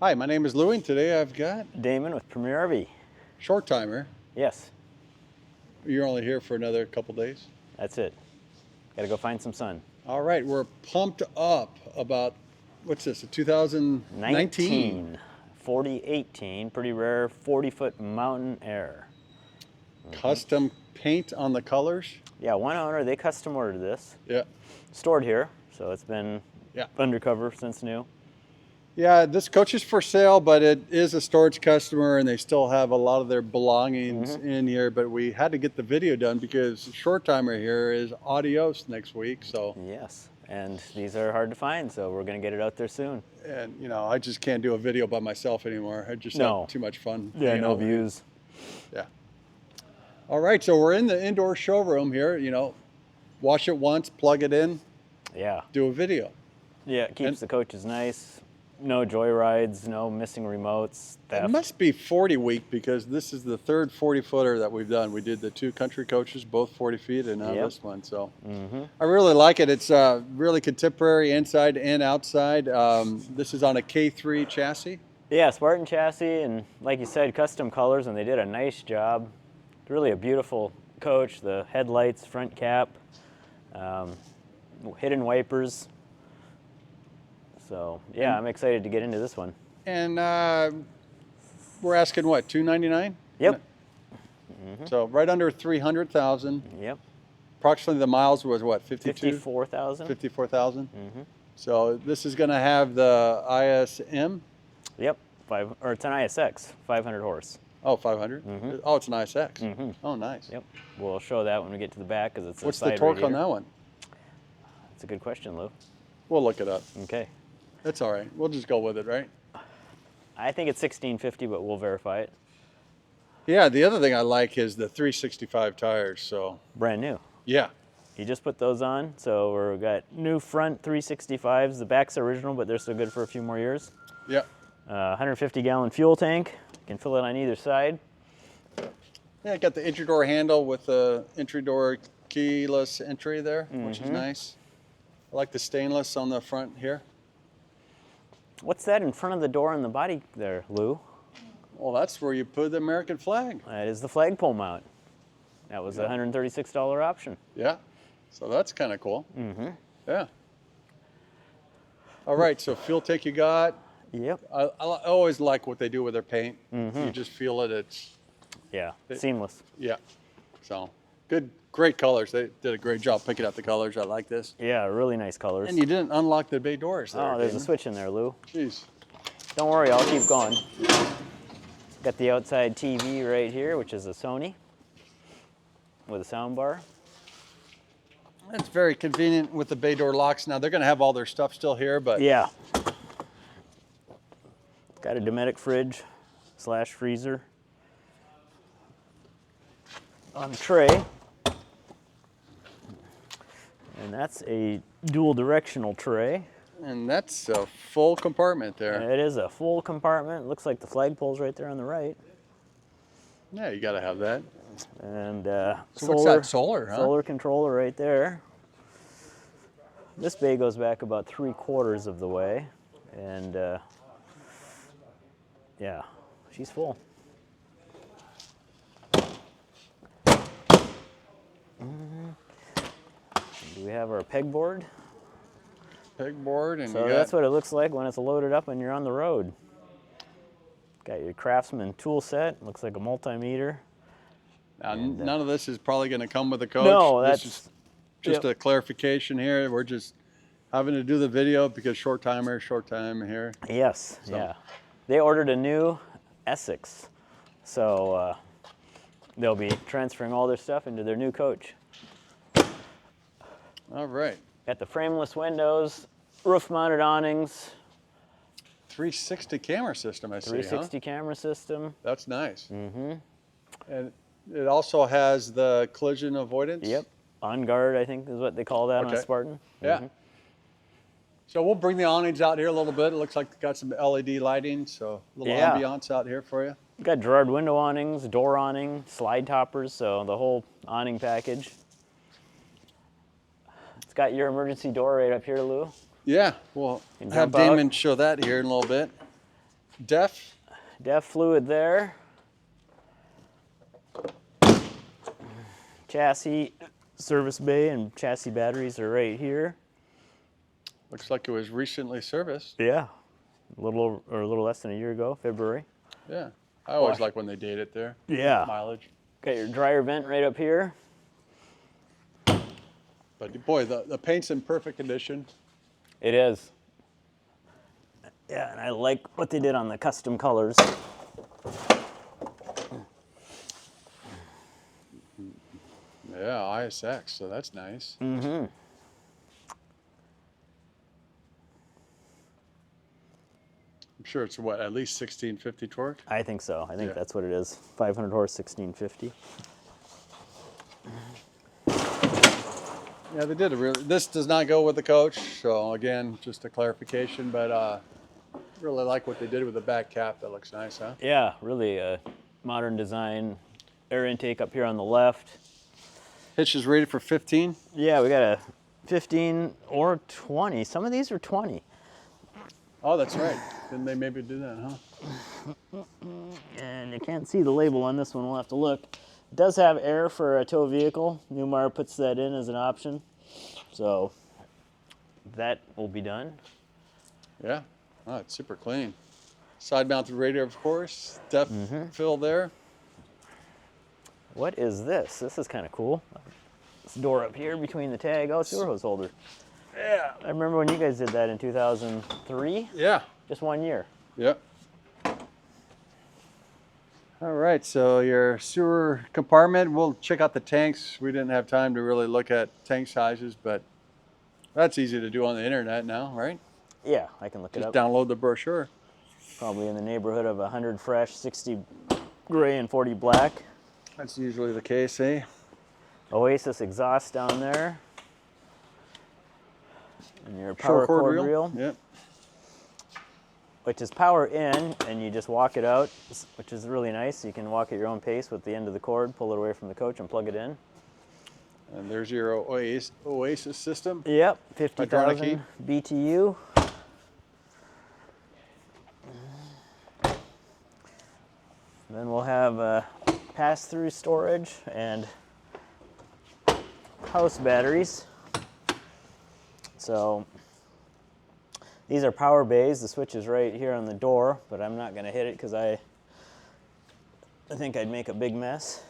Hi, my name is Louie, and today I've got Damon with Premier RV. Short Timer. Yes, You're only here for another couple days. that's it. Gotta go find some sun. All right, we're pumped up about, what's this, a 2019? 4018, pretty rare 40-foot mountain Aire. Custom paint on the colors. Yeah, one owner, they custom ordered this. Yeah. Stored here, so it's been Yeah. undercover since new. Yeah, this coach is for sale, but it is a storage customer, and they still have a lot of their belongings in here. But we had to get the video done because Short Timer here is adios next week. So, Yes, and these are hard to find, so we're gonna get it out there soon. and you know, I just can't do a video by myself anymore. I just No. have too much fun. Yeah, hanging no out with you. views. Yeah. All right, so we're in the indoor showroom here. You know, wash it once, plug it in, Yeah, do a video. yeah, it keeps And- the coaches nice. No joyrides, no missing remotes. It Theft. must be 40 week because this is the third 40 footer that we've done. We did the two country coaches, both 40 feet, and now Yep. this one. So I really like it. It's really contemporary inside and outside. This is on a K3 chassis. Yeah, Spartan chassis, and like you said, custom colors, and they did a nice job. Really a beautiful coach. The headlights, front cap, hidden wipers. So yeah, I'm excited to get into this one. And we're asking what, $299? Yep. So right under 300,000. Yep. Approximately the miles was what, 52? 54,000. 54,000. So this is going to have the ISM. Yep. It's an ISX, 500 horse. Oh, 500. Oh, it's an ISX. Oh, nice. Yep. We'll show that when we get to the back because it's a What's the side torque radiator. on that one? That's a good question, Lou. We'll look it up. Okay. That's all right. We'll just go with it, right? I think it's 1650, but we'll verify it. Yeah. The other thing I like is the 365 tires. So Brand new. yeah. You just put those on, so we've got new front 365s. The back's original, but they're still good for a few more years. Yeah. 150-gallon fuel tank. You can fill it on either side. Yeah. I got the entry door handle with the entry door keyless entry there, which is nice. I like the stainless on the front here. What's that in front of the door on the body there, Lou? Well, that's where you put the American flag. That is the flagpole mount. That was a $136 option. Yeah. So that's kind of cool. Yeah. All right. So fuel tank you got. Yep. I always like what they do with their paint. You just feel it. It's, Yeah, seamless. yeah. So good, great colors. They did a great job picking out the colors. I like this. Yeah, really nice colors. And you didn't unlock the bay doors there. Oh, there's a Damon. switch in there, Lou. Jeez. Don't worry, I'll keep going. Got the outside TV right here, which is a Sony with a sound bar. It's very convenient with the bay door locks. Now they're going to have all their stuff still here, but Yeah. Got a Dometic fridge / freezer on a tray. And that's a dual directional tray. and that's a full compartment there. It is a full compartment. Looks like the flagpole's right there on the right. Yeah, you got to have that. And So what's that, solar, huh? Solar controller right there. This bay goes back about 3/4 of the way. And yeah, she's full. Do we have our pegboard? Pegboard, and So you got, that's what it looks like when it's loaded up and you're on the road. Got your Craftsman tool set. Looks like a multimeter. now, none of this is probably going to come with the coach. No, This that's is just a clarification here. We're just having to do the video because short time here. Yes, yeah. They ordered a new Essex, so they'll be transferring all their stuff into their new coach. All right. Got the frameless windows, roof-mounted awnings, 360 camera system, I see, 360 huh? camera system. That's nice. And it also has the collision avoidance. Yep, on guard, I think is what they call that on a Okay. Spartan. Yeah. So we'll bring the awnings out here a little bit. It looks like it's got some LED lighting, so a little Yeah. ambiance out here for you. Got Gerard window awnings, door awning, slide toppers, so the whole awning package. It's got your emergency door right up here, Lou. Yeah, we'll Can have jump out. Damon show that here in a little bit. Def. DEF fluid there. Chassis, service bay, and chassis batteries are right here. Looks like it was recently serviced. Yeah, a little less than a year ago, February. Yeah, I always like when they date it there. Yeah. Mileage. Got your dryer vent right up here. But boy, the paint's in perfect condition. It is. Yeah, and I like what they did on the custom colors. Yeah, ISX, so that's nice. Mm-hmm. I'm sure it's what, at least 1650 torque? I think so. I think Yeah. that's what it is. 500 horse, 1650. Yeah, they did a really. This does not go with the coach, so again, just a clarification. But really like what they did with the back cap. That looks nice, huh? Yeah, really a modern design. Air intake up here on the left. Hitch is rated for 15. Yeah, we got a 15 or 20. Some of these are 20. Oh, that's right. Didn't they maybe do that, huh? And you can't see the label on this one. We'll have to look. It does have Aire for a tow vehicle. Newmar puts that in as an option. So that will be done. Yeah. Oh, it's super clean. Side mounted radiator, of course. Depth fill there. What is this? This is kind of cool. This door up here between the tag. Oh, it's your hose holder. Yeah. I remember when you guys did that in 2003. Yeah. Just 1 year. Yep. All right, so your sewer compartment, we'll check out the tanks. We didn't have time to really look at tank sizes, but that's easy to do on the internet now, right? Yeah, I can look it Just up. download the brochure. Probably in the neighborhood of 100 fresh, 60 gray, and 40 black. That's usually the case, eh? Oasis exhaust down there. And your power Short cord reel, Yep. which is power in, and you just walk it out, which is really nice. You can walk at your own pace with the end of the cord, pull it away from the coach, and plug it in. And there's your Oasis system. Yep, Hydraulic 50,000 BTU. Then we'll have pass-through storage and house batteries. So these are power bays. The switch is right here on the door, but I'm not going to hit it because I think I'd make a big mess.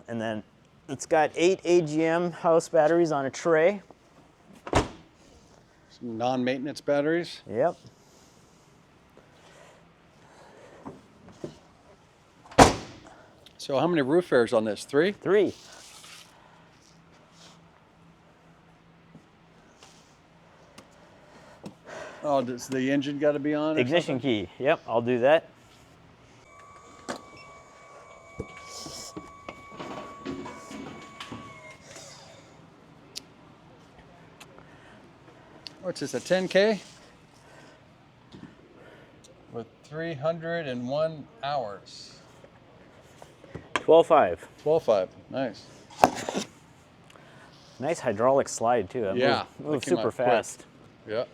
And then it's got 8 AGM house batteries on a tray. Some non-maintenance batteries. Yep. So how many roof airs on this? 3? 3. Oh, does the engine got to be on? or Ignition something? key. Yep, I'll do that. What's this, a 10K? With 301 hours. 12.5. 12.5, nice. Nice hydraulic slide too. It Yeah, moves they came super out quick. fast. Yeah.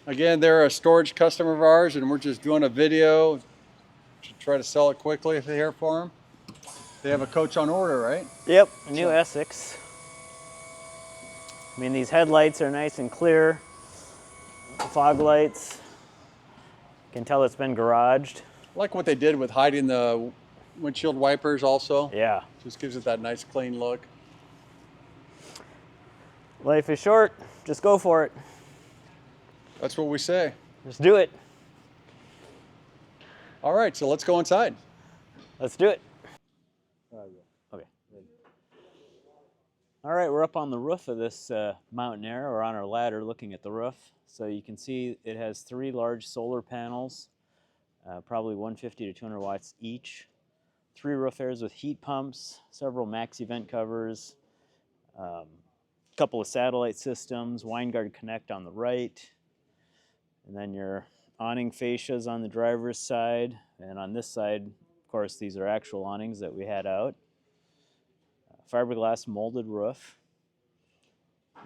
Again, they're a storage customer of ours, and we're just doing a video to try to sell it quickly if they hear for them. They have a coach on order, right? Yep, new Essex. I mean, these headlights are nice and clear. Fog lights. You can tell it's been garaged. I like what they did with hiding the windshield wipers also. Yeah. Just gives it that nice clean look. Life is short. Just go for it. That's what we say. Just do it. All right, so let's go inside. Let's do it. Okay. All right, we're up on the roof of this Mountain Aire. We're on our ladder looking at the roof. So you can see it has 3 large solar panels, probably 150 to 200 watts each. 3 roof airs with heat pumps, several maxi vent covers, a couple of satellite systems, Wineguard Connect on the right, and then your awning fascias on the driver's side. And on this side, of course, these are actual awnings that we had out. Fiberglass molded roof,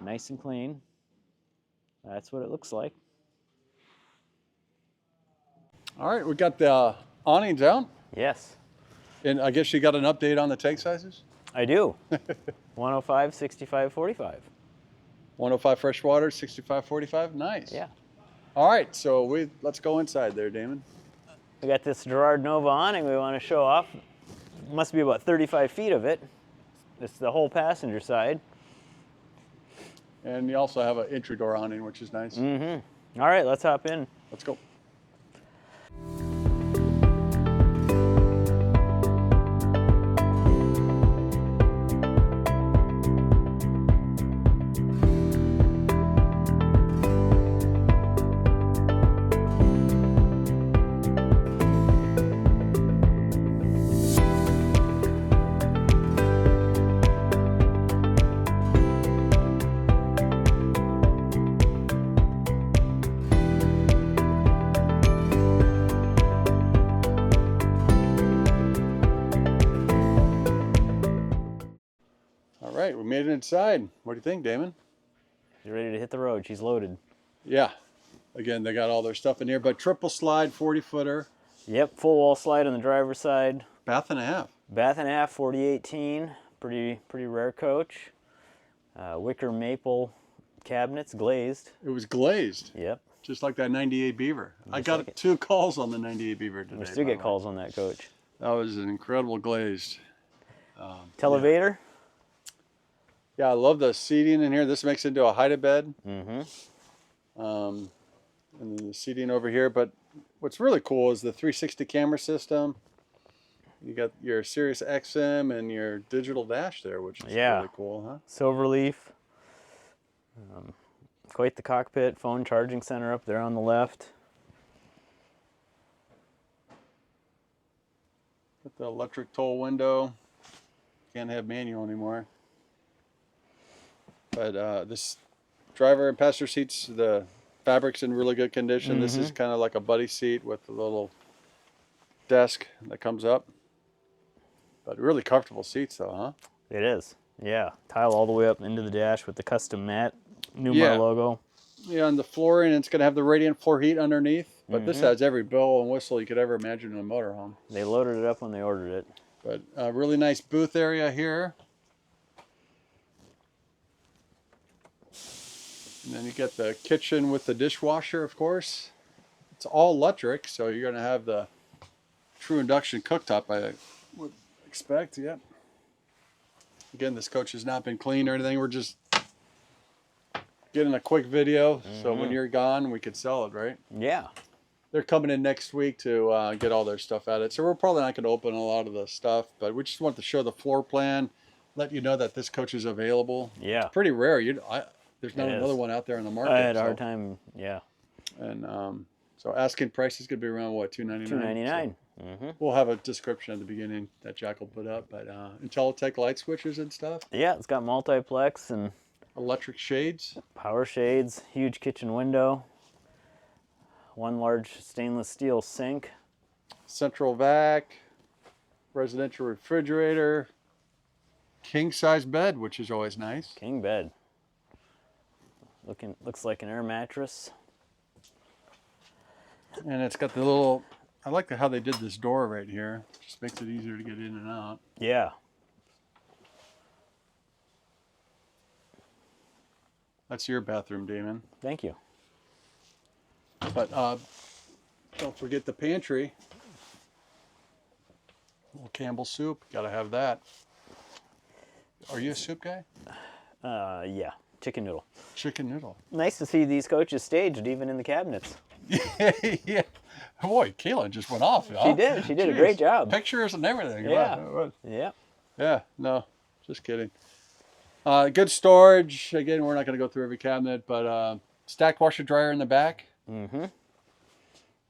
nice and clean. That's what it looks like. All right, we got the awnings out. Yes, And I guess you got an update on the tank sizes? I do. 105, 65, 45. 105 freshwater, 65, 45. Nice. Yeah. All right, so let's go inside there, Damon. We got this Gerard Nova awning we want to show off. Must be about 35 feet of it. It's the whole passenger side. And you also have an entry door awning, which is nice. Mm-hmm. All right, let's hop in. Let's go. All right, we made it inside. What do you think, Damon? You ready to hit the road? She's loaded. Yeah. Again, they got all their stuff in here, but triple slide, 40-footer. Yep, full wall slide on the driver's side. Bath and a half. Bath and a half, 4018. Pretty rare coach. Wicker maple cabinets, glazed. It was glazed. Yep. Just like that 98 Beaver. I got like it. 2 calls on the 98 Beaver today. We still get calls on that coach. That was an incredible glazed. Televator. Yeah, I love the seating in here. This makes it into a hide bed. Mm-hmm. And then the seating over here. But what's really cool is the 360 camera system. You got your Sirius XM and your digital dash there, which is really cool, huh? Silverleaf. Quite the cockpit. Phone charging center up there on the left. Got the electric toll window. Can't have manual anymore. But this driver and passenger seats, the fabric's in really good condition. This is kind of like a buddy seat with a little desk that comes up. But really comfortable seats though, huh? It is. Yeah. Tile all the way up into the dash with the custom matte Newmar logo. Yeah, and the flooring, it's going to have the radiant floor heat underneath. But this has every bell and whistle you could ever imagine in a motorhome. They loaded it up when they ordered it. But a really nice booth area here. And then you get the kitchen with the dishwasher, of course. It's all electric, so you're going to have the true induction cooktop, I would expect. Yep. Again, this coach has not been cleaned or anything. We're just getting a quick video, so when you're gone, we could sell it, right? Yeah. They're coming in next week to get all their stuff out of it. So we're probably not going to open a lot of the stuff, but we just want to show the floor plan, let you know that this coach is available. Yeah. It's pretty rare. There's not another one out there in the market. I had a hard time, And so asking price is going to be around, what, $299? $299. So we'll have a description at the beginning that Jack will put up. But IntelliTech light switches and stuff. Yeah, it's got multiplex and electric shades. Power shades, huge kitchen window. One large stainless steel sink. Central vac. Residential refrigerator. King size bed, which is always nice. King bed. Looks like an air mattress. And it's got the little, I like how they did this door right here. Just makes it easier to get in and out. Yeah. That's your bathroom, Damon. Thank you. But don't forget the pantry. Little Campbell soup, gotta have that. Are you a soup guy? Yeah. Chicken noodle. Chicken noodle. Nice to see these coaches staged even in the cabinets. Yeah. Boy, Kayla just went off. She did. She did a great job. Pictures and everything. Yeah. Wow. Yeah. Yeah. No, just kidding. Good storage. Again, we're not going to go through every cabinet, but stacked washer dryer in the back.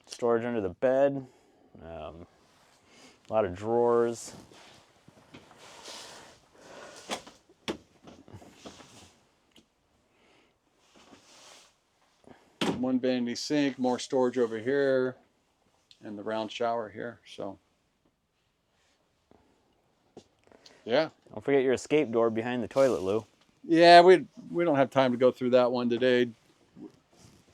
Storage under the bed. A lot of drawers. One vanity sink, more storage over here, and the round shower here. So, yeah. Don't forget your escape door behind the toilet, Lou. Yeah, we don't have time to go through that one today.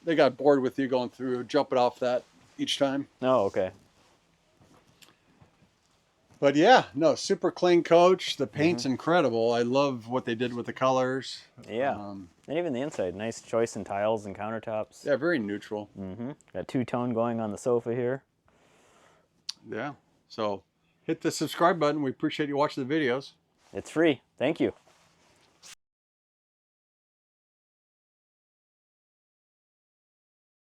they got bored with you going through, jumping off that each time. Oh, okay. But yeah, no, super clean coach. The paint's incredible. I love what they did with the colors. Yeah. And even the inside, nice choice in tiles and countertops. Yeah, very neutral. Got two-tone going on the sofa here. Yeah. So hit the subscribe button. We appreciate you watching the videos. It's free. Thank you.